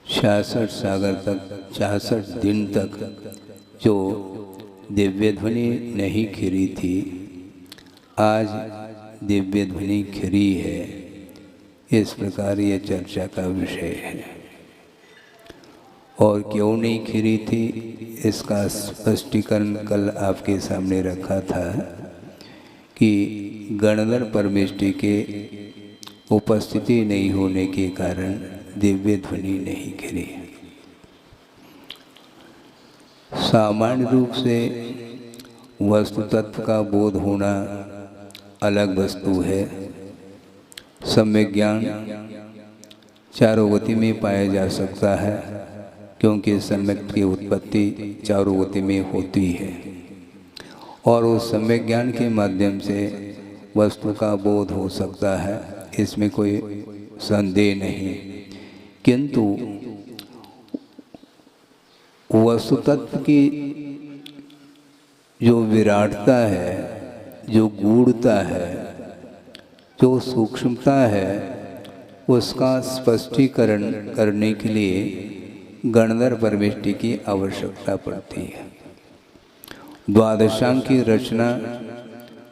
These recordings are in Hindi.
66 सागर तक 66 दिन तक जो दिव्य ध्वनि नहीं खिरी थी, आज दिव्य ध्वनि खिरी है। इस प्रकार ये चर्चा का विषय है। और क्यों नहीं खिरी थी, इसका स्पष्टीकरण कल आपके सामने रखा था कि गणधर परमेष्टि के उपस्थिति नहीं होने के कारण दिव्य ध्वनि नहीं खिरी। सामान्य रूप से वस्तु तत्व का बोध होना अलग वस्तु है। सम्यक ज्ञान चारों गति में पाया जा सकता है, क्योंकि सम्यक की उत्पत्ति चारों गति में होती है और उस सम्यक ज्ञान के माध्यम से वस्तु का बोध हो सकता है, इसमें कोई संदेह नहीं। किंतु वस्तु तत्व की जो विराटता है, जो गूढ़ता है, जो सूक्ष्मता है, उसका स्पष्टीकरण करने के लिए गणधर परमेष्टि की आवश्यकता पड़ती है। द्वादशांग की रचना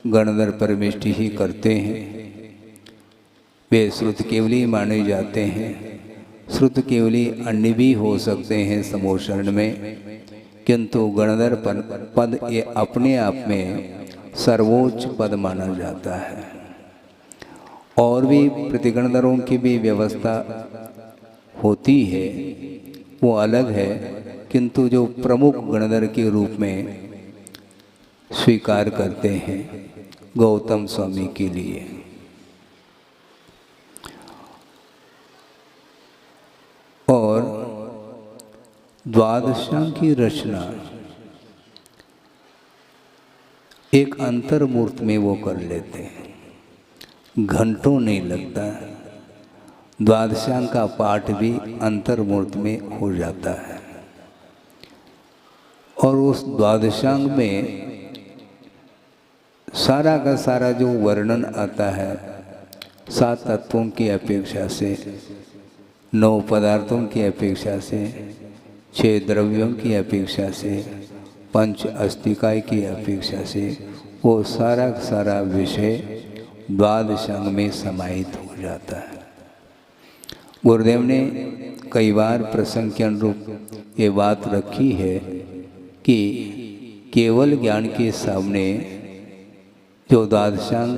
गणधर परमेष्टि ही करते हैं। वे श्रुत केवली माने जाते हैं। श्रुत केवली अन्य भी हो सकते हैं समोषण में, किंतु गणधर पद ये अपने आप में सर्वोच्च पद माना जाता है। और भी प्रतिगणधरों की भी व्यवस्था होती है, वो अलग है, किंतु जो प्रमुख गणधर के रूप में स्वीकार करते हैं गौतम स्वामी के लिए। और द्वादशांग की रचना एक अंतर्मूर्त में वो कर लेते हैं, घंटों नहीं लगता। द्वादशांग का पाठ भी अंतर्मूर्त में हो जाता है। और उस द्वादशांग में सारा का सारा जो वर्णन आता है, 7 तत्वों की अपेक्षा से, 9 पदार्थों की अपेक्षा से, 6 द्रव्यों की अपेक्षा से, 5 अस्तिकाय की अपेक्षा से, वो सारा का सारा विषय द्वादशांग में समाहित हो जाता है। गुरुदेव ने कई बार प्रसंग के अनुरूप ये बात रखी है कि केवल ज्ञान के सामने जो द्वादशांग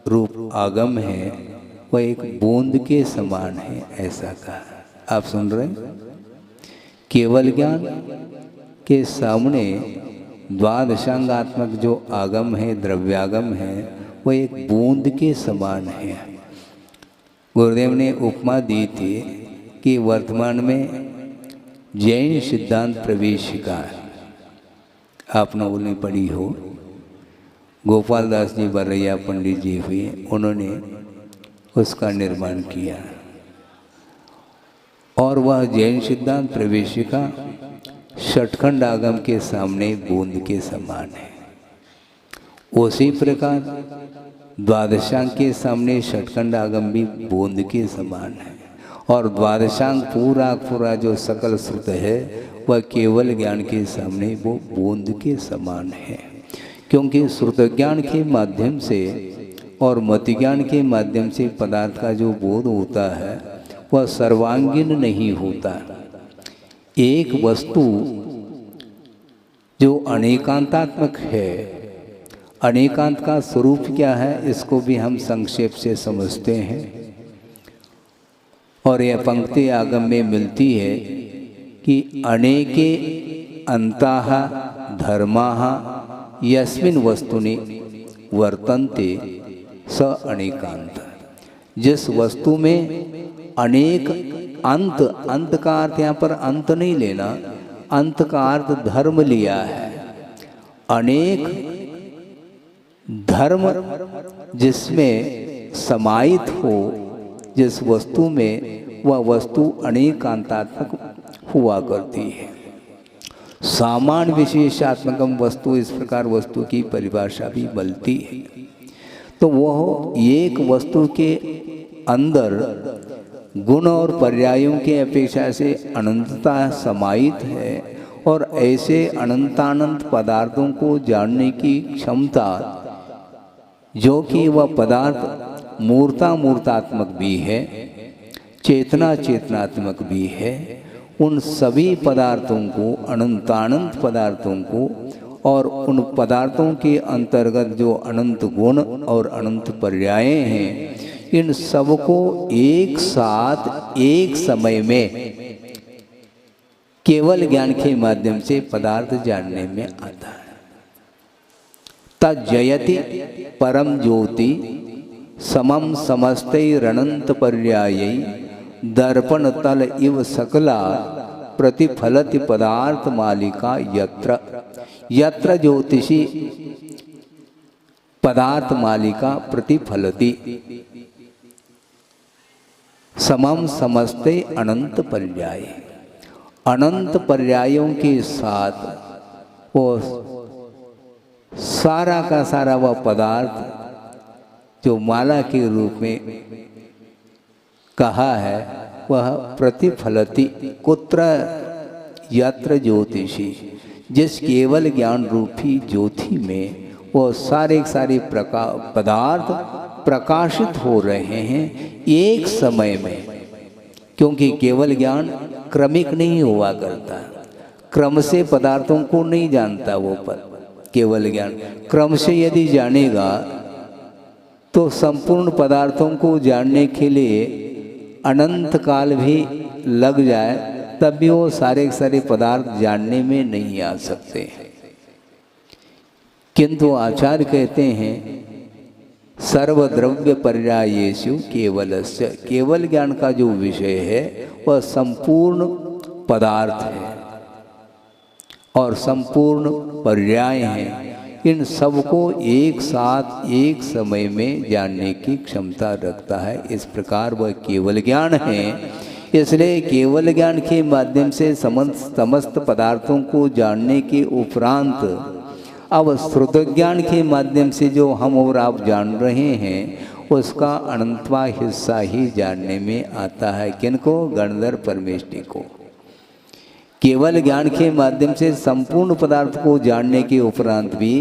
रूप आगम है वह एक बूंद के समान है, ऐसा कहा। आप सुन रहे हैं? केवल ज्ञान के सामने द्वादशांगात्मक जो आगम है, द्रव्यागम है, वह एक बूंद के समान है। गुरुदेव ने उपमा दी थी कि वर्तमान में जैन सिद्धांत प्रवेशिका आपने उन्हें पढ़ी हो, गोपाल दास जी बरैया पंडित जी हुए, उन्होंने उसका निर्माण किया। और वह जैन सिद्धांत प्रवेशिका षटखंड आगम के सामने बूंद के समान है। उसी प्रकार द्वादशांग के सामने षटखंड आगम भी बूंद के समान है। और द्वादशांग पूरा पूरा जो सकल श्रुत है वह केवल ज्ञान के सामने वो बूंद के समान है। क्योंकि श्रुत ज्ञान के माध्यम से और मति ज्ञान के माध्यम से पदार्थ का जो बोध होता है वह सर्वांगीण नहीं होता। एक वस्तु जो अनेकांतात्मक है, अनेकांत का स्वरूप क्या है, इसको भी हम संक्षेप से समझते हैं। और यह पंक्ति आगम में मिलती है कि अनेके अंताः धर्माः यस्मिन् वस्तुनि वर्तन्ते स अनेकांत। जिस वस्तु में अनेक अंत, अंत का अर्थ यहाँ पर अंत नहीं लेना, अंत का अर्थ धर्म लिया है। अनेक धर्म जिसमें समाहित हो, जिस वस्तु में, वह वस्तु अनेकांतात्मक हुआ करती है। सामान्य विशेषात्मकम वस्तु, इस प्रकार वस्तु की परिभाषा भी मिलती है। तो वह एक वस्तु के अंदर गुण और पर्यायों की अपेक्षा से अनंतता समाहित है और ऐसे अनंतानंत पदार्थों को जानने की क्षमता, जो कि वह पदार्थ मूर्तात्मक भी है, चेतनात्मक भी है, उन सभी पदार्थों को, अनंतानंत पदार्थों को और उन पदार्थों के अंतर्गत जो अनंत गुण और अनंत पर्याय हैं, इन सबको एक साथ एक समय में केवल ज्ञान के माध्यम से पदार्थ जानने में आता है। तज्जयति परम ज्योति समम समस्तैरनंत पर्यायै दर्पण तल इव सकला प्रतिफलति पदार्थ मालिका यत्र यत्र ज्योतिषी पदार्थ मालिका प्रतिफलति समम समस्ते अनंत पर्याय। अनंत पर्यायों के साथ वो सारा का सारा वह पदार्थ जो माला के रूप में कहा है, वह प्रतिफलति कुत्र यत्र ज्योतिषी, जिस केवल ज्ञान रूपी ज्योति में वो सारे पदार्थ प्रकाशित हो रहे हैं एक समय में। क्योंकि केवल ज्ञान क्रमिक नहीं हुआ करता, क्रम से पदार्थों को नहीं जानता वो केवल ज्ञान। क्रम से यदि जानेगा तो संपूर्ण पदार्थों को जानने के लिए अनंत काल भी लग जाए, तब भी वो सारे पदार्थ जानने में नहीं आ सकते। किंतु आचार्य कहते हैं सर्वद्रव्य पर्यायेषु केवलस्य, केवल ज्ञान का जो विषय है वह संपूर्ण पदार्थ है और संपूर्ण पर्याय हैं। इन सबको एक साथ एक समय में जानने की क्षमता रखता है। इस प्रकार वह केवल ज्ञान है। इसलिए केवल ज्ञान के माध्यम से समस्त पदार्थों को जानने के उपरांत अब श्रुत ज्ञान के माध्यम से जो हम और आप जान रहे हैं, उसका अनंतवा हिस्सा ही जानने में आता है। किनको? गणधर परमेष्टि को। केवल ज्ञान के माध्यम से संपूर्ण पदार्थ को जानने के उपरांत भी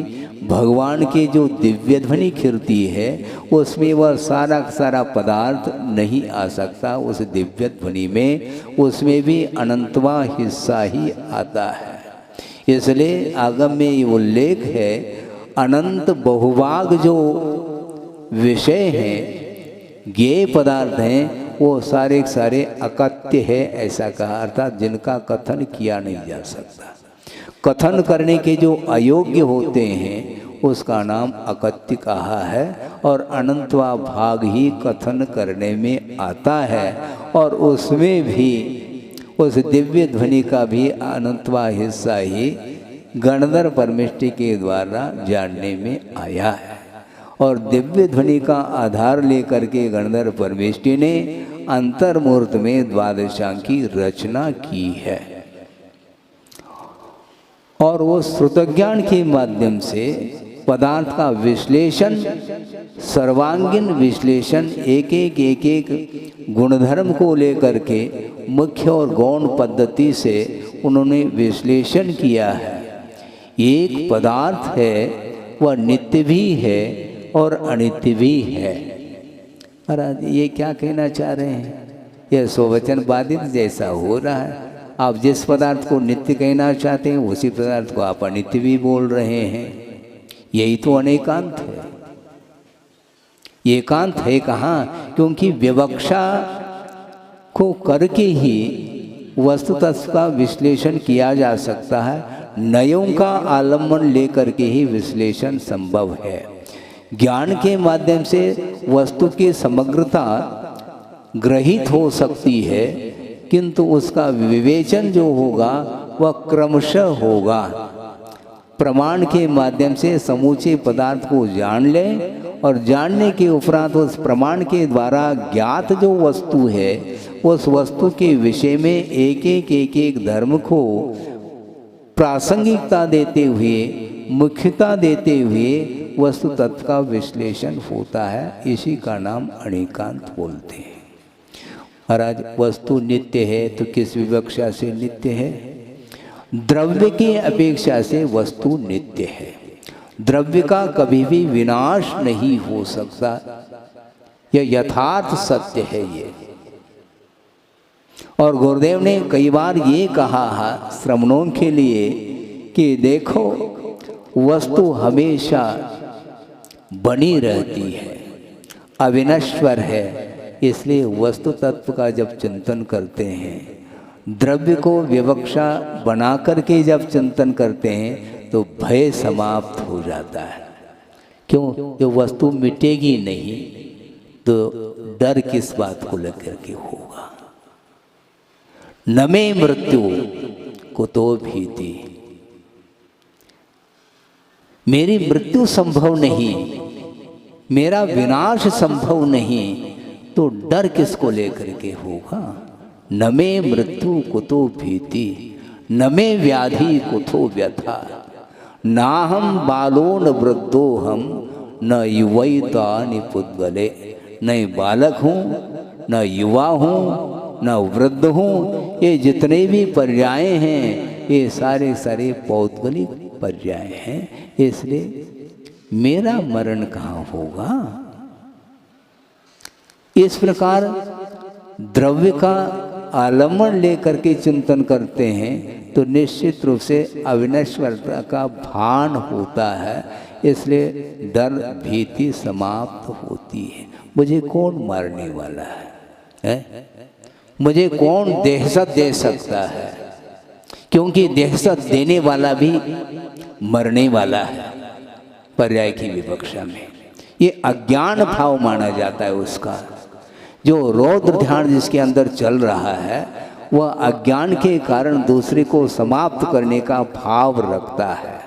भगवान की जो दिव्य ध्वनि कीर्ति है, उसमें वह सारा पदार्थ नहीं आ सकता। उस दिव्य ध्वनि में उसमें भी अनंतवा हिस्सा ही आता है। इसलिए आगम में ये उल्लेख है, अनंत बहुभाग जो विषय हैं, ज्ञेय पदार्थ हैं, वो सारे अकथ्य है, ऐसा कहा। अर्थात जिनका कथन किया नहीं जा सकता। कथन करने के जो अयोग्य होते हैं उसका नाम अकथ्य कहा है। और अनंतवा भाग ही कथन करने में आता है और उसमें भी उस दिव्य ध्वनि का भी अनंतवा हिस्सा ही गणधर परमेष्टि के द्वारा जानने में आया है। और दिव्य ध्वनि का आधार लेकर के गणधर परमेष्टि ने अंतर्मूर्त में द्वादशांग की रचना की है। और वो श्रुत ज्ञान के माध्यम से पदार्थ का विश्लेषण, सर्वांगीण विश्लेषण, एक एक गुणधर्म को लेकर के मुख्य और गौण पद्धति से उन्होंने विश्लेषण किया है। एक पदार्थ है वह नित्य भी है और अनित्य भी है। महाराज ये क्या कहना चाह रहे हैं? यह स्ववचन बाधित जैसा हो रहा है। आप जिस पदार्थ को नित्य कहना चाहते हैं उसी पदार्थ को आप अनित्य भी बोल रहे हैं। यही तो अनेकांत है। एकांत है कहाँ? क्योंकि विवक्षा को करके ही वस्तुतत्व का विश्लेषण किया जा सकता है। नयों का आलम्बन लेकर के ही विश्लेषण संभव है। ज्ञान के माध्यम से वस्तु की समग्रता ग्रहित हो सकती है, किंतु उसका विवेचन जो होगा वह क्रमशः होगा। प्रमाण के माध्यम से समूचे पदार्थ को जान लें और जानने के उपरांत उस प्रमाण के द्वारा ज्ञात जो वस्तु है, उस वस्तु के विषय में एक धर्म को प्रासंगिकता देते हुए, मुख्यता देते हुए वस्तु तत्व का विश्लेषण होता है। इसी का नाम अनेकांत बोलते हैं। और आज वस्तु नित्य है तो किस विवक्षा से नित्य है? द्रव्य की अपेक्षा से वस्तु नित्य है। द्रव्य का कभी भी विनाश नहीं हो सकता, यह यथार्थ सत्य है ये। और गुरुदेव ने कई बार ये कहा है श्रमणों के लिए कि देखो वस्तु हमेशा बनी रहती है, अविनश्वर है, इसलिए वस्तु तत्व का जब चिंतन करते हैं, द्रव्य को विवक्षा बना करके जब चिंतन करते हैं तो भय समाप्त हो जाता है। क्यों? जो वस्तु मिटेगी नहीं तो डर किस बात को लेकर के होगा? न मे मृत्यु कुतो भीति, मेरी मृत्यु संभव नहीं, मेरा विनाश संभव नहीं, तो डर किसको लेकर के होगा? न मे मृत्यु कुतो भीति, न मे व्याधि कुतो व्यथा, ना हम बालो न वृद्धो हम, न युवैता निपुद्गले। न बालक हूँ, न युवा हूँ, न वृद्ध हूँ, ये जितने भी पर्याय हैं ये सारे सारे पौद्गलिक पर्याय हैं। इसलिए मेरा मरण कहाँ होगा? इस प्रकार द्रव्य का आलम्बन लेकर के चिंतन करते हैं तो निश्चित रूप से अविनश्वरता का भान होता है, इसलिए डर भीति समाप्त होती है। मुझे कौन मारने वाला है? मुझे कौन दहशत दे सकता है? क्योंकि दहशत देने वाला भी मरने वाला है। पर्याय की विवक्षा में ये अज्ञान भाव माना जाता है उसका। जो रौद्र ध्यान जिसके अंदर चल रहा है वह अज्ञान के कारण दूसरे को समाप्त करने का भाव रखता है,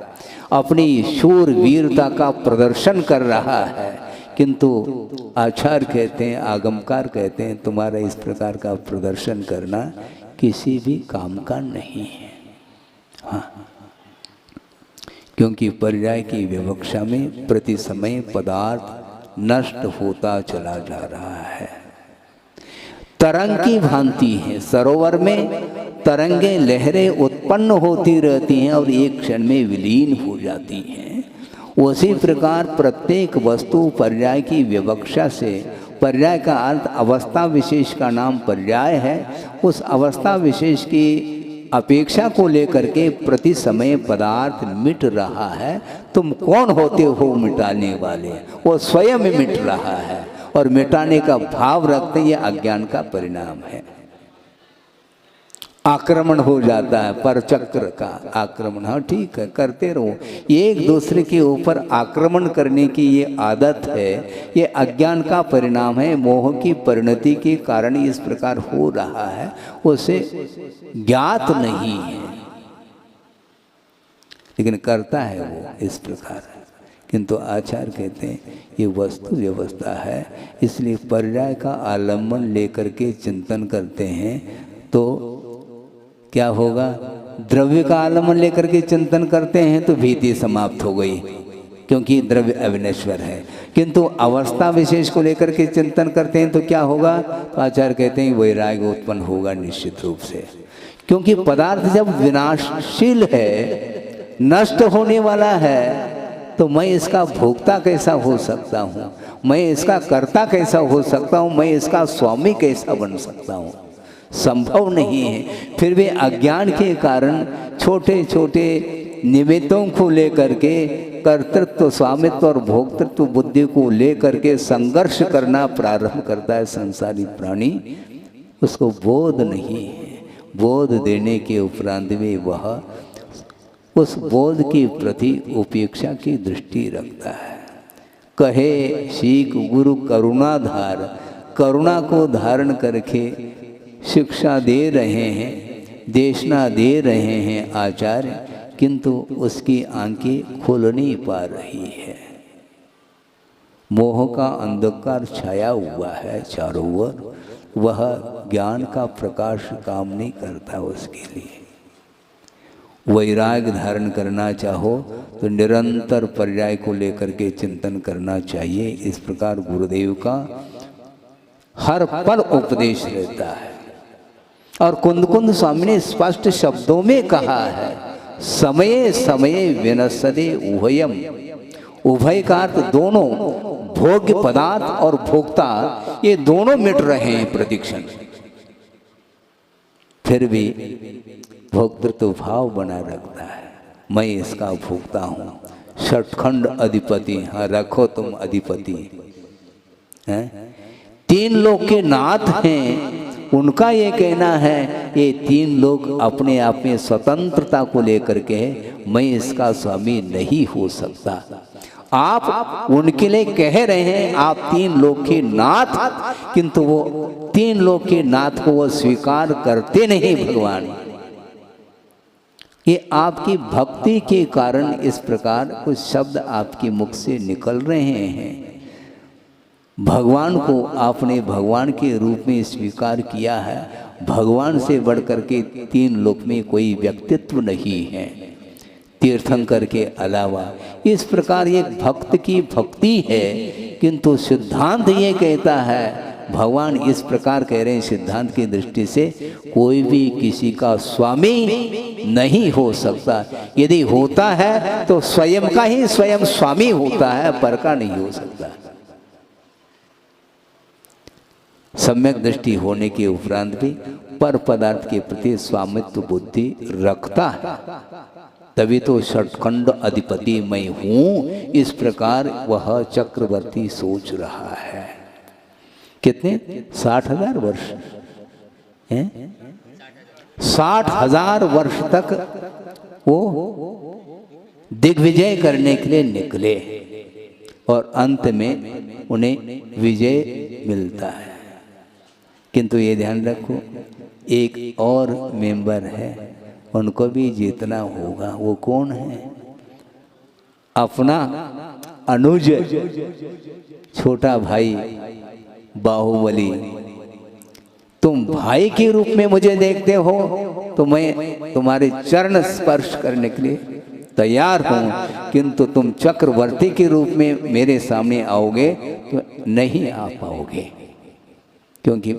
अपनी शूर वीरता का प्रदर्शन कर रहा है, किंतु आचार्य कहते हैं, आगमकार कहते हैं, तुम्हारा इस प्रकार का प्रदर्शन करना किसी भी काम का नहीं है। हाँ, क्योंकि पर्याय की विवक्षा में प्रति समय पदार्थ नष्ट होता चला जा रहा है। तरंग की भांति है, सरोवर में तरंगे लहरें उत्पन्न होती रहती हैं और एक क्षण में विलीन हो जाती हैं। उसी प्रकार प्रत्येक वस्तु पर्याय की विवक्षा से, पर्याय का अर्थ अवस्था विशेष का नाम पर्याय है, उस अवस्था विशेष की अपेक्षा को लेकर के प्रति समय पदार्थ मिट रहा है। तुम कौन होते हो मिटाने वाले? वो स्वयं मिट रहा है और मिटाने का भाव रखते ये अज्ञान का परिणाम है। आक्रमण हो जाता है, पर चक्र का आक्रमण। हाँ ठीक है, करते रहो। एक दूसरे के ऊपर आक्रमण करने की ये आदत है, ये अज्ञान का परिणाम है, मोह की परिणति के कारण इस प्रकार हो रहा है, उसे ज्ञात नहीं है, लेकिन करता है वो इस प्रकार। किंतु आचार्य कहते हैं ये वस्तु व्यवस्था है, इसलिए पर्याय का आलम्बन लेकर के चिंतन करते हैं तो क्या होगा? द्रव्य का आलम्बन लेकर के चिंतन करते हैं तो भीति समाप्त हो गई, क्योंकि द्रव्य अविनश्वर है। किंतु अवस्था विशेष को लेकर के चिंतन करते हैं तो क्या होगा? तो आचार्य कहते हैं वैराग्य उत्पन्न होगा निश्चित रूप से, क्योंकि पदार्थ जब विनाशशील है, नष्ट होने वाला है, तो मैं इसका भोक्ता कैसा हो सकता हूँ? मैं इसका कर्ता कैसा हो सकता हूँ? मैं इसका स्वामी कैसा बन सकता हूँ? संभव नहीं है। फिर भी अज्ञान के कारण छोटे छोटे निमित्तों को लेकर के कर्तृत्व, स्वामित्व और भोक्तृत्व बुद्धि को लेकर के संघर्ष करना प्रारंभ करता है संसारी प्राणी। उसको बोध नहीं है। बोध देने के उपरांत में वह उस बोध के प्रति उपेक्षा की दृष्टि रखता है। कहे सीख गुरु करुणाधार, करुणा को धारण करके शिक्षा दे रहे हैं, देशना दे रहे हैं आचार्य, किंतु उसकी आंखें खुल नहीं पा रही है। मोह का अंधकार छाया हुआ है चारों ओर, वह ज्ञान का प्रकाश काम नहीं करता उसके लिए। वैराग्य धारण करना चाहो तो निरंतर पर्याय को लेकर के चिंतन करना चाहिए। इस प्रकार गुरुदेव का हर पल उपदेश रहता है। और कुंद कुंद स्वामी ने स्पष्ट शब्दों में कहा है, समये समये विनश्यते उभयम। उभय का अर्थ दोनों, भोग्य पदार्थ और भोक्ता, ये दोनों मिट रहे हैं प्रतिक्षण। फिर भी भोक्तृत्व भाव बना रखता है, मैं इसका भोक्ता हूँ। षटखंड अधिपति, हाँ रखो तुम अधिपति हैं। तीन लोग के नाथ हैं, उनका ये कहना है ये तीन लोग अपने आप में स्वतंत्रता को लेकर के मैं इसका स्वामी नहीं हो सकता। आप उनके लिए कह रहे हैं आप तीन लोग के नाथ, किंतु वो तीन लोग के नाथ को वो स्वीकार करते नहीं भगवान। ये आपकी भक्ति के कारण इस प्रकार कुछ शब्द आपके मुख से निकल रहे हैं। भगवान को आपने भगवान के रूप में स्वीकार किया है। भगवान से बढ़कर के तीन लोक में कोई व्यक्तित्व नहीं है तीर्थंकर के अलावा। इस प्रकार एक भक्त की भक्ति है, किंतु सिद्धांत ये कहता है, भगवान इस प्रकार कह रहे हैं सिद्धांत की दृष्टि से, कोई भी किसी का स्वामी नहीं हो सकता। यदि होता है तो स्वयं का ही स्वयं स्वामी होता है, पर का नहीं हो सकता। सम्यक दृष्टि होने के उपरांत भी पर पदार्थ के प्रति स्वामित्व बुद्धि रखता है, तभी तो षटखंड अधिपति मैं हूं, इस प्रकार वह चक्रवर्ती सोच रहा है। कितने 60,000 वर्ष हैं? 60,000 वर्ष तक वो दिग्विजय करने के लिए निकले और अंत में उन्हें विजय मिलता है। किंतु ये ध्यान रखो, एक और मेंबर है, उनको भी जीतना होगा। वो कौन है? अपना अनुज छोटा भाई बाहुबली। तुम भाई के रूप में मुझे देखते हो तो मैं तुम्हारे चरण स्पर्श करने के लिए तैयार हूं, किंतु तुम चक्रवर्ती के रूप में मेरे सामने आओगे तो नहीं आ पाओगे, क्योंकि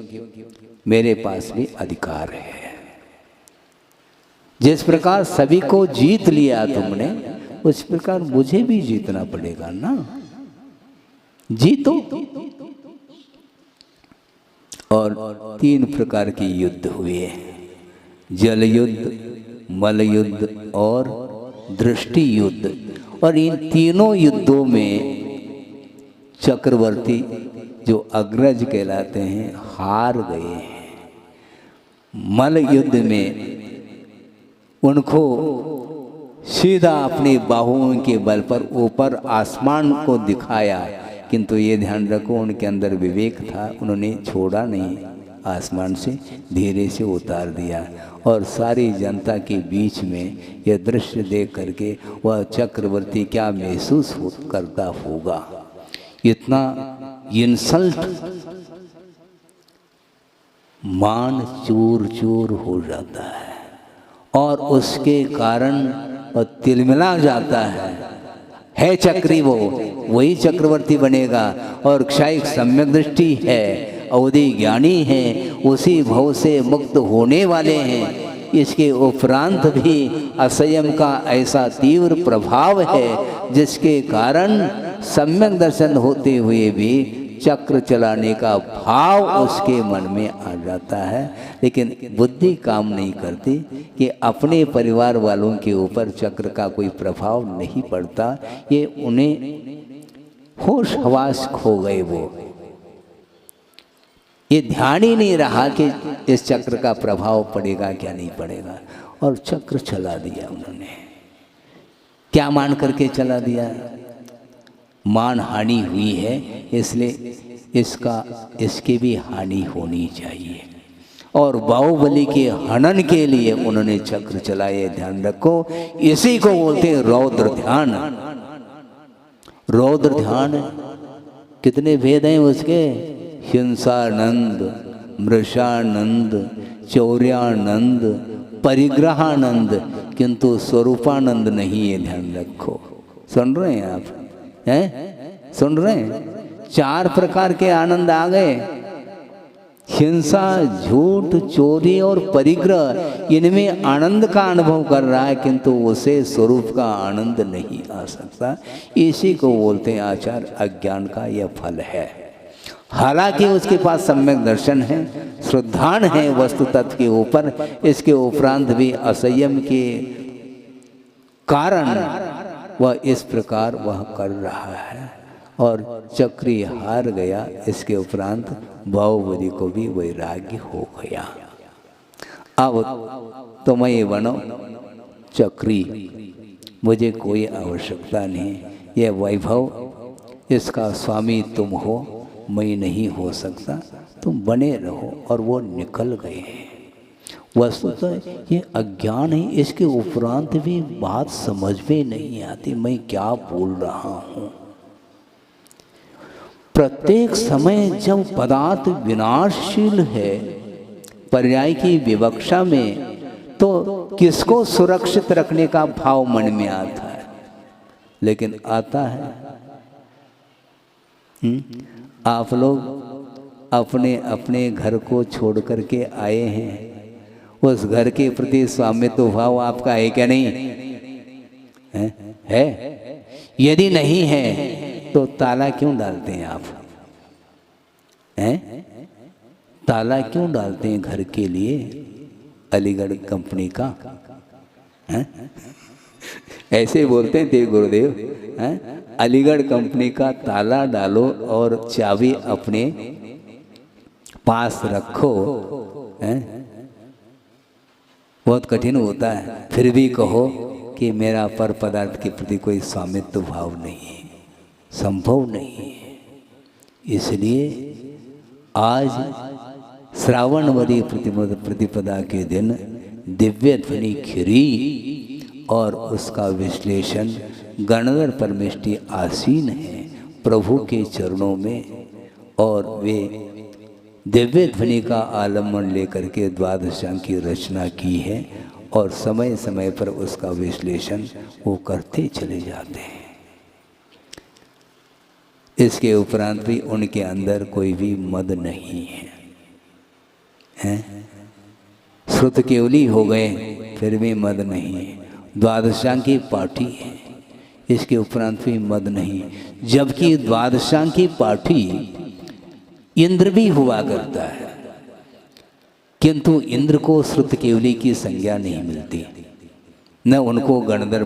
मेरे पास भी अधिकार है। जिस प्रकार सभी को जीत लिया तुमने, उस प्रकार मुझे भी जीतना पड़ेगा ना। जीतो। और 3 प्रकार के युद्ध हुए, जल युद्ध, मल युद्ध और दृष्टि युद्ध। और इन तीनों युद्धों में चक्रवर्ती जो अग्रज कहलाते हैं हार गए हैं। मल युद्ध में उनको सीधा अपनी बाहुओं के बल पर ऊपर आसमान को दिखाया, किंतु ये ध्यान रखो उनके अंदर विवेक था, उन्होंने छोड़ा नहीं, आसमान से धीरे से उतार दिया। और सारी जनता के बीच में यह दृश्य देख करके वह चक्रवर्ती क्या महसूस करता होगा। इतना इंसल्ट, मान चूर चूर हो जाता है और उसके कारण वह तिलमिला जाता है चक्री, वो वही चक्रवर्ती बनेगा। और क्षायिक सम्यक दृष्टि है, अवधि ज्ञानी है, उसी भव से मुक्त होने वाले हैं। इसके उपरांत भी असंयम का ऐसा तीव्र प्रभाव है जिसके कारण सम्यक दर्शन होते हुए भी चक्र चलाने का भाव उसके मन में आ जाता है। लेकिन बुद्धि काम नहीं करती कि अपने परिवार वालों के ऊपर चक्र का कोई प्रभाव नहीं पड़ता। ये उन्हें होश हवास खो गए, वो ये ध्यान ही नहीं रहा कि इस चक्र का प्रभाव पड़ेगा क्या नहीं पड़ेगा, और चक्र चला दिया उन्होंने। क्या मान करके चला दिया? मान हानि हुई है, इसलिए इसकी भी हानि होनी चाहिए। और बाहुबली के हनन के लिए उन्होंने चक्र चलाए। ध्यान रखो, इसी को बोलते हैं रौद्र ध्यान। रौद्र ध्यान कितने भेद हैं उसके? हिंसानंद, मृषानंद, चौर्यानंद, परिग्रहानंद, किंतु स्वरूपानंद नहीं है। ध्यान रखो। सुन रहे हैं आप? हैं? सुन रहे हैं? 4 प्रकार के आनंद आ गए। हिंसा, झूठ, चोरी और परिग्रह, इनमें आनंद का अनुभव कर रहा है, किंतु उसे स्वरूप का आनंद नहीं आ सकता। इसी को बोलते हैं आचार, अज्ञान का यह फल है। हालांकि उसके पास सम्यक दर्शन है, श्रद्धान है वस्तु तत्व के ऊपर, इसके उपरांत भी असंयम के कारण वह इस प्रकार वह कर रहा है और चक्री हार गया। इसके उपरांत भावबुद्धि को भी वैराग्य हो गया। अब तो मैं बनो चक्री, मुझे कोई आवश्यकता नहीं, यह वैभव इसका स्वामी तुम हो, मैं नहीं हो सकता, तुम बने रहो। और वो निकल गए। वस्तुतः ये अज्ञान है, इसके उपरांत भी बात समझ में नहीं आती मैं क्या बोल रहा हूँ। प्रत्येक समय जब पदार्थ विनाशशील है पर्याय की विवक्षा में, तो किसको सुरक्षित रखने का भाव मन में आता है, लेकिन आता है। आप लोग अपने अपने घर को छोड़ करके आए हैं, उस घर के प्रति स्वामित्व भाव आपका है क्या? नहीं है? यदि नहीं है तो ताला क्यों डालते हैं आप? हैं? ताला क्यों डालते हैं घर के लिए? अलीगढ़ कंपनी का है? ऐसे बोलते थे गुरुदेव, हैं? अलीगढ़ कंपनी का ताला डालो और चाबी अपने पास रखो। हैं? बहुत कठिन होता है, फिर भी कहो कि मेरा पर पदार्थ के प्रति कोई स्वामित्व भाव नहीं है, संभव नहीं है। इसलिए आज श्रावणवरी प्रतिपदा के दिन दिव्य ध्वनि खिरी और उसका विश्लेषण गणधर परमेष्टि आसीन है प्रभु के चरणों में, और वे दिव्य ध्वनि का आलम्बन लेकर के द्वादशांग की रचना की है और समय समय पर उसका विश्लेषण वो करते चले जाते हैं। इसके उपरांत भी उनके अंदर कोई भी मद नहीं है, हैं? श्रुत केवली हो गए फिर भी मद नहीं है। द्वादशांग की पाठी है, इसके उपरांत भी मद नहीं, जबकि द्वादशांग की पाठी इंद्र भी हुआ करता है, किंतु इंद्र को श्रुत केवली की संज्ञा नहीं मिलती, न उनको गणधर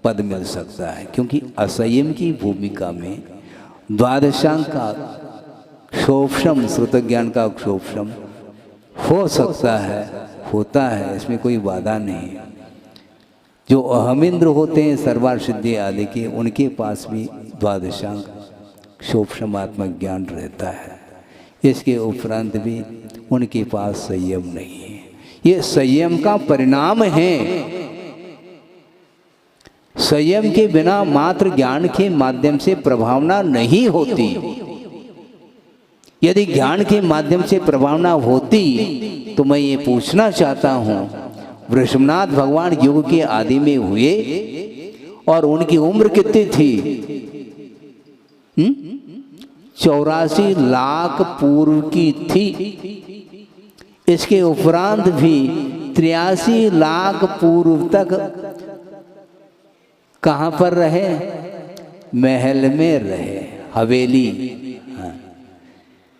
पद मिल सकता है, क्योंकि असंयम की भूमिका में द्वादशांग का क्षोभम, श्रुत ज्ञान का क्षोभम हो सकता है, होता है, इसमें कोई बाधा नहीं। जो अहमिंद्र होते हैं सर्वार सिद्धि आदि के, उनके पास भी द्वादशांग क्षोभमात्मक ज्ञान रहता है। इसके उपरांत भी उनके पास संयम नहीं है। ये संयम का परिणाम है। संयम के बिना मात्र ज्ञान के माध्यम से प्रभावना नहीं होती। यदि ज्ञान के माध्यम से प्रभावना होती तो मैं ये पूछना चाहता हूँ, वृषभनाथ भगवान युग के आदि में हुए और उनकी उम्र कितनी थी? 84 लाख पूर्व की थी। इसके उपरांत भी 83 लाख पूर्व तक कहाँ पर रहे? महल में रहे, हवेली। हाँ।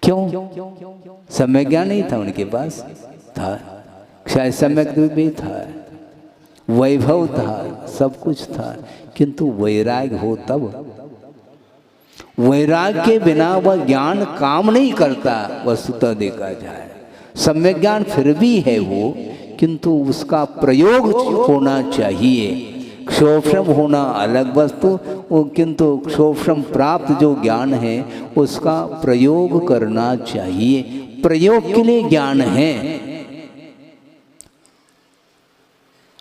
क्यों? सम्य ज्ञान नहीं था उनके पास, था शायद सम्यक भी था, वैभव था, सब कुछ था, किंतु वैराग्य हो तब। वैराग्य के बिना वह ज्ञान काम नहीं करता। वस्तुतः देखा जाए सम्यक ज्ञान फिर भी है वो, किंतु उसका प्रयोग होना चाहिए। क्षोभम होना अलग वस्तु, वो किंतु क्षोभम प्राप्त जो ज्ञान है उसका प्रयोग करना चाहिए। प्रयोग के लिए ज्ञान है।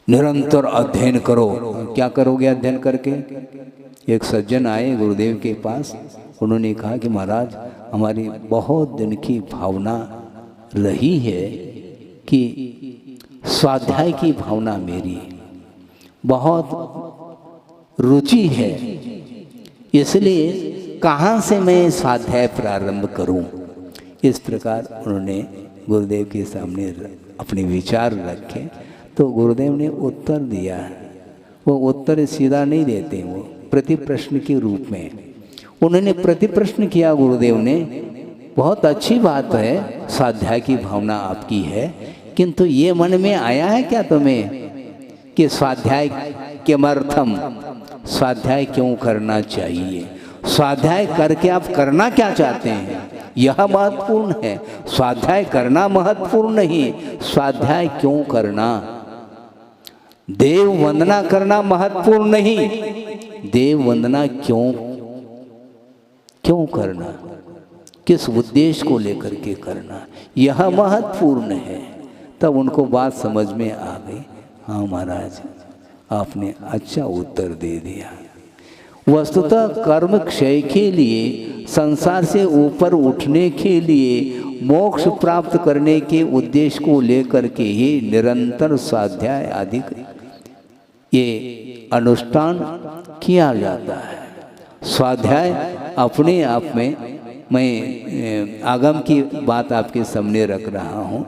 निरंतर अध्ययन करो। क्या करोगे अध्ययन करके? एक सज्जन आए गुरुदेव के पास, उन्होंने कहा कि महाराज हमारी बहुत दिन की भावना रही है कि स्वाध्याय की भावना मेरी बहुत रुचि है, इसलिए कहाँ से मैं स्वाध्याय प्रारंभ करूं? इस प्रकार उन्होंने गुरुदेव के सामने अपने विचार रखे। तो गुरुदेव ने उत्तर दिया। वो उत्तर सीधा नहीं देते, वो प्रति प्रश्न के रूप में उन्होंने प्रति प्रश्न किया गुरुदेव ने। बहुत अच्छी बात है, स्वाध्याय की भावना आपकी है, किंतु ये मन में आया है क्या तुम्हें कि स्वाध्याय किमर्थम, स्वाध्याय क्यों करना चाहिए, स्वाध्याय करके आप करना क्या चाहते हैं, यह महत्वपूर्ण है। स्वाध्याय करना महत्वपूर्ण नहीं, स्वाध्याय क्यों करना। देव वंदना करना महत्वपूर्ण नहीं, देव वंदना क्यों करना, किस उद्देश्य को लेकर के करना, यह महत्वपूर्ण है। तब उनको बात समझ में आ गई। हाँ महाराज, आपने अच्छा उत्तर दे दिया। वस्तुतः कर्म क्षय के लिए, संसार से ऊपर उठने के लिए, मोक्ष प्राप्त करने के उद्देश्य को लेकर के ही निरंतर स्वाध्याय आदि ये अनुष्ठान किया जाता है। स्वाध्याय अपने आप में, मैं आगम की बात आपके सामने रख रहा हूँ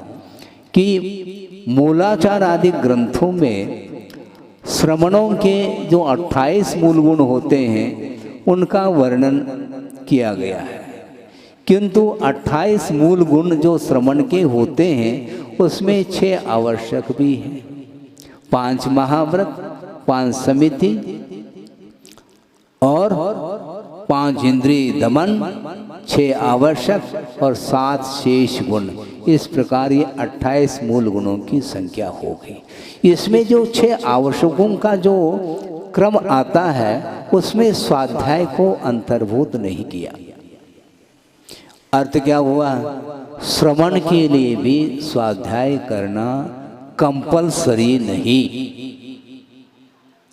कि मूलाचार आदि ग्रंथों में श्रमणों के जो 28 मूल गुण होते हैं उनका वर्णन किया गया है, किंतु 28 मूल गुण जो श्रवण के होते हैं उसमें 6 आवश्यक भी हैं। 5 महाव्रत, 5 समिति और 5 इंद्रिय दमन, 6 आवश्यक और 7 शेष गुण। इस प्रकार ये 28 मूल गुणों की संख्या हो गई। इसमें जो 6 आवश्यकों का जो क्रम आता है उसमें स्वाध्याय को अंतर्भूत नहीं किया। अर्थ क्या हुआ, श्रवण के लिए भी स्वाध्याय करना कंपलसरी नहीं,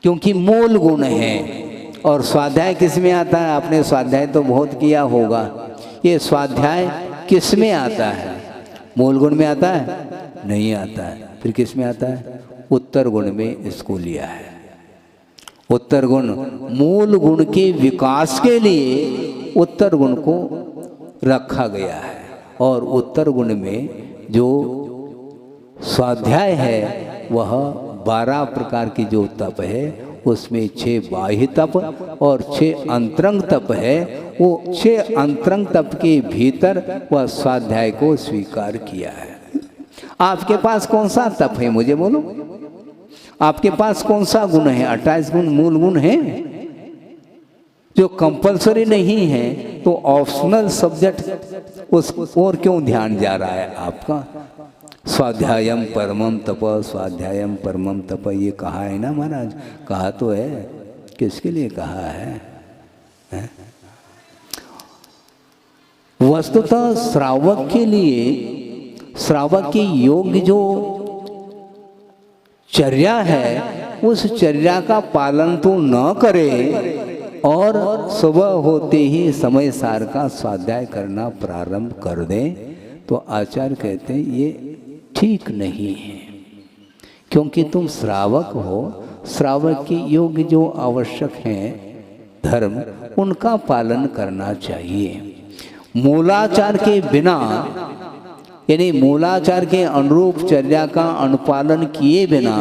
क्योंकि मूल गुण है। और स्वाध्याय किस में आता है, आपने स्वाध्याय तो बहुत किया होगा, ये स्वाध्याय किस में आता है, मूल गुण में आता है, नहीं आता है, फिर किस में आता है, उत्तर गुण में इसको लिया है। उत्तर गुण मूल गुण के विकास के लिए उत्तर गुण को रखा गया है। और उत्तर गुण में जो स्वाध्याय है वह 12 प्रकार की जो तप है उसमें 6 बाह्य तप और 6 अंतरंग तप है। वो 6 अंतरंग तप के भीतर वह स्वाध्याय को स्वीकार किया है। आपके पास कौन सा तप है, मुझे बोलो, आपके पास कौन सा गुण है? 28 गुण मूल गुण है जो कंपलसरी नहीं है, तो ऑप्शनल सब्जेक्ट उस और क्यों ध्यान जा रहा है आपका? स्वाध्यायम परमम तप, स्वाध्यायम परमम तप, ये कहा है ना महाराज, कहा तो है, किसके लिए कहा है? वस्तुतः श्रावक के लिए, श्रावक की योग्य जो चर्या है उस चर्या का पालन तो न करे और सुबह होते ही समय सार का स्वाध्याय करना प्रारंभ कर दे, तो आचार्य कहते हैं ये ठीक नहीं है। क्योंकि तुम श्रावक हो, श्रावक के योग्य जो आवश्यक हैं धर्म, उनका पालन करना चाहिए। मूलाचार के बिना, यानी मूलाचार के अनुरूप चर्या का अनुपालन किए बिना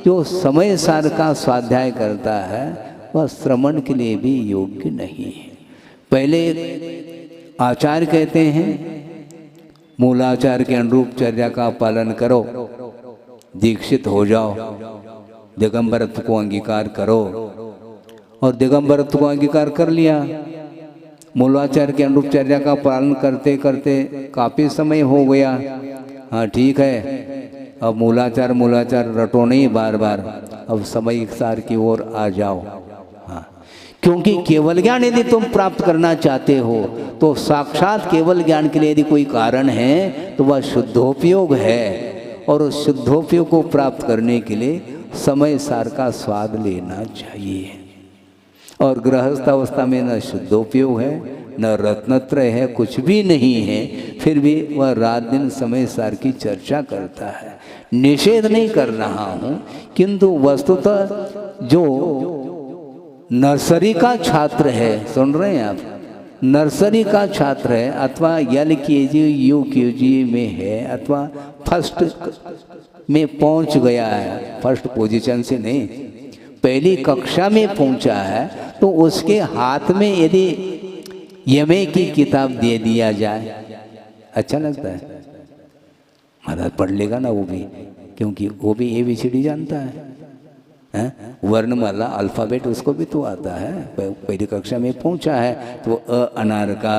जो समय सार का स्वाध्याय करता है वह श्रवण के लिए भी योग्य नहीं है। पहले आचार्य कहते हैं मूलाचार के अनुरूप चर्या का पालन करो, दीक्षित हो जाओ, दिगंबरत्व को अंगीकार करो, और दिगंबरत्व को अंगीकार कर लिया। मूलाचार के अनुरूप चर्या का पालन करते करते काफ़ी समय हो गया, हाँ ठीक है, अब मूलाचार रटो नहीं बार बार, अब समय सार की ओर आ जाओ। हाँ, क्योंकि केवल ज्ञान यदि तुम प्राप्त करना चाहते हो तो साक्षात केवल ज्ञान के लिए यदि कोई कारण है तो वह शुद्धोपयोग है, और उस शुद्धोपयोग को प्राप्त करने के लिए समय सार का स्वाद लेना चाहिए। और गृहस्थ अवस्था में न शुद्धोपयोग है, न रत्नत्रय है, कुछ भी नहीं है, फिर भी वह रात दिन समय सार की चर्चा करता है। निषेध नहीं कर रहा हूँ, किंतु वस्तुतः जो नर्सरी का छात्र है, सुन रहे हैं आप, नर्सरी का छात्र है अथवा LKG UKG में है अथवा फर्स्ट में पहुंच गया है, फर्स्ट पोजीशन से नहीं, पहली कक्षा में पहुंचा है, तो उसके हाथ में यदि यमे की किताब दे दिया जाए अच्छा लगता है? महाराज पढ़ लेगा ना वो भी, क्योंकि वो भी ABCD जानता है, वर्णमाला अल्फ़ाबेट उसको भी तो आता है, पहली कक्षा में पहुंचा है तो अनार का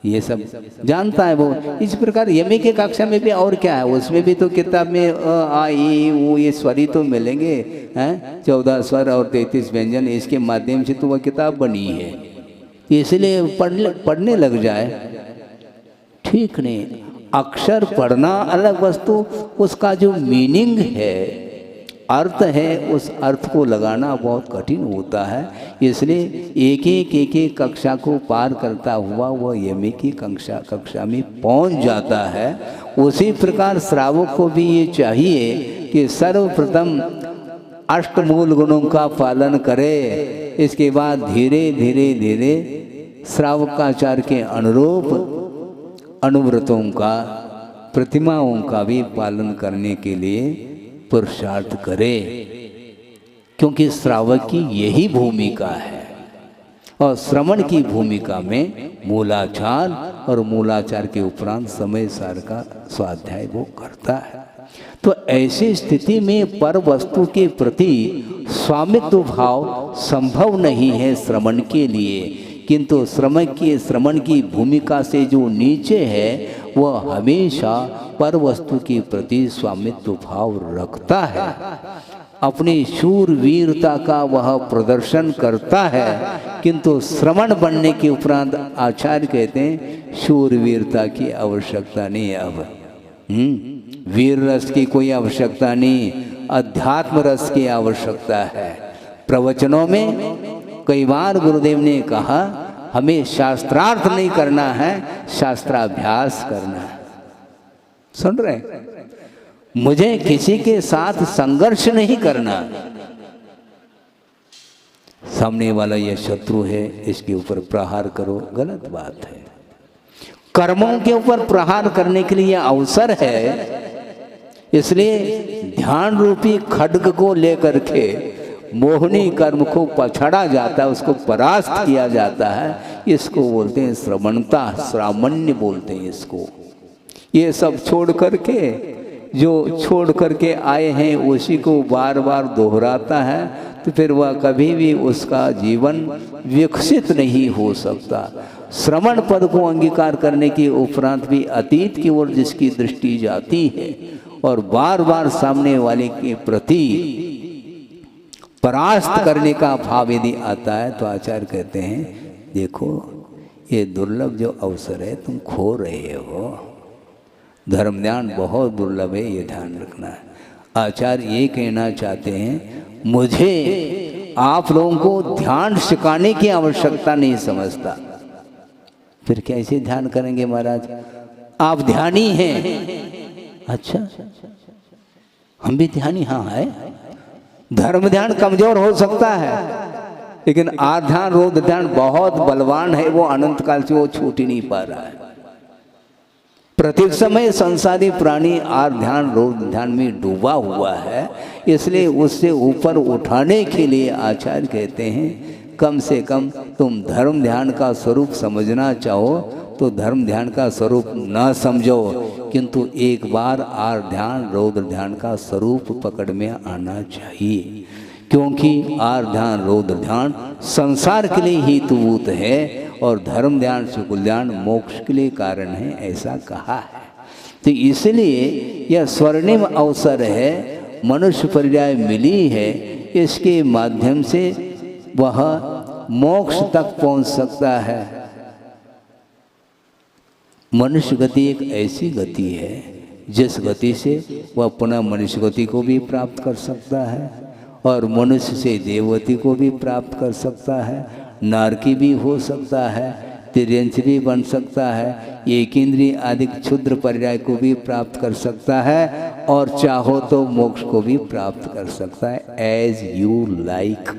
ये सब जानता है वो। इस प्रकार यमे के कक्षा में भी और क्या है, उसमें भी तो किताब में आ ई ऊ ये स्वर ही तो मिलेंगे हैं, 14 स्वर और 33 व्यंजन, इसके माध्यम से तो वह किताब बनी है, इसलिए पढ़ने लग जाए ठीक नहीं। अक्षर पढ़ना अलग वस्तु, उसका जो मीनिंग है, अर्थ है, उस अर्थ को लगाना बहुत कठिन होता है, इसलिए एक एक कक्षा को पार करता हुआ वह यमे की कक्षा में पहुंच जाता है। उसी प्रकार श्रावक को भी ये चाहिए कि सर्वप्रथम अष्टमूल गुणों का पालन करे, इसके बाद धीरे धीरे धीरे श्रावकाचार के अनुरूप अनुव्रतों का, प्रतिमाओं का भी पालन करने के लिए पुरुषार्थ करे, क्योंकि श्रावक की यही भूमिका है। और श्रवण की भूमिका में मूलाचार और मूलाचार के उपरांत समय सार का स्वाध्याय वो करता है। तो ऐसी स्थिति में पर वस्तु के प्रति स्वामित्व भाव संभव नहीं है श्रवण के लिए, किंतु श्रवण की भूमिका से जो नीचे है वह हमेशा पर वस्तु के प्रति स्वामित्व भाव रखता है, अपनी शूरवीरता का वह प्रदर्शन करता है, किंतु श्रवण बनने के उपरांत आचार्य कहते हैं शूरवीरता की आवश्यकता नहीं। अब वीर रस की कोई आवश्यकता नहीं, अध्यात्म रस की आवश्यकता है। प्रवचनों में कई बार गुरुदेव ने कहा हमें शास्त्रार्थ नहीं करना है, शास्त्राभ्यास करना है। सुन रहे? मुझे किसी के साथ संघर्ष नहीं करना, सामने वाला ये शत्रु है इसके ऊपर प्रहार करो, गलत बात है। कर्मों के ऊपर प्रहार करने के लिए अवसर है, इसलिए ध्यान रूपी खड्ग को लेकर के मोहनी कर्म को पछाड़ा जाता है, उसको परास्त किया जाता है। इसको बोलते हैं श्रवणता, श्रामण्य बोलते हैं इसको। ये सब छोड़ करके, जो छोड़ करके आए हैं उसी को बार बार दोहराता है, तो फिर वह कभी भी उसका जीवन विकसित नहीं हो सकता। श्रवण पद को अंगीकार करने के उपरांत भी अतीत की ओर जिसकी दृष्टि जाती है और बार बार सामने वाले के प्रति परास्त करने का भाव यदि आता है, तो आचार्य कहते हैं देखो ये दुर्लभ जो अवसर है तुम खो रहे हो। धर्म ध्यान बहुत दुर्लभ है, ये ध्यान रखना है। आचार्य ये कहना चाहते हैं मुझे आप लोगों को ध्यान सिखाने की आवश्यकता नहीं समझता। फिर कैसे ध्यान करेंगे महाराज? आप ध्यानी हैं। अच्छा, हम भी ध्यानी हाँ है। धर्म ध्यान कमजोर हो सकता है, लेकिन आध्यान रोध ध्यान बहुत बलवान है, वो अनंत काल से वो छूट ही नहीं पा रहा है। प्रत्येक समय संसारी प्राणी आध्यान रोध ध्यान में डूबा हुआ है, इसलिए उससे ऊपर उठाने के लिए आचार्य कहते हैं कम से कम तुम धर्म ध्यान का स्वरूप समझना चाहो तो धर्म ध्यान का स्वरूप न समझो, किंतु एक बार ध्यान रौद्र ध्यान का स्वरूप पकड़ में आना चाहिए, क्योंकि ध्यान रौद्र ध्यान संसार के लिए हेतुभूत है और धर्म ध्यान सुकुल ध्यान मोक्ष के लिए कारण है, ऐसा कहा है। तो इसलिए यह स्वर्णिम अवसर है, मनुष्य पर्याय मिली है, इसके माध्यम से वह मोक्ष तक पहुंच सकता है। मनुष्य गति एक ऐसी गति है जिस गति से वह पुनः मनुष्य गति को भी प्राप्त कर सकता है और मनुष्य से देवगति को भी प्राप्त कर सकता है, नारकी भी हो सकता है, तिर्यंश भी बन सकता है, एक इंद्रिय आदि क्षुद्र पर्याय को भी प्राप्त कर सकता है और चाहो तो मोक्ष को भी प्राप्त कर सकता है। As you like.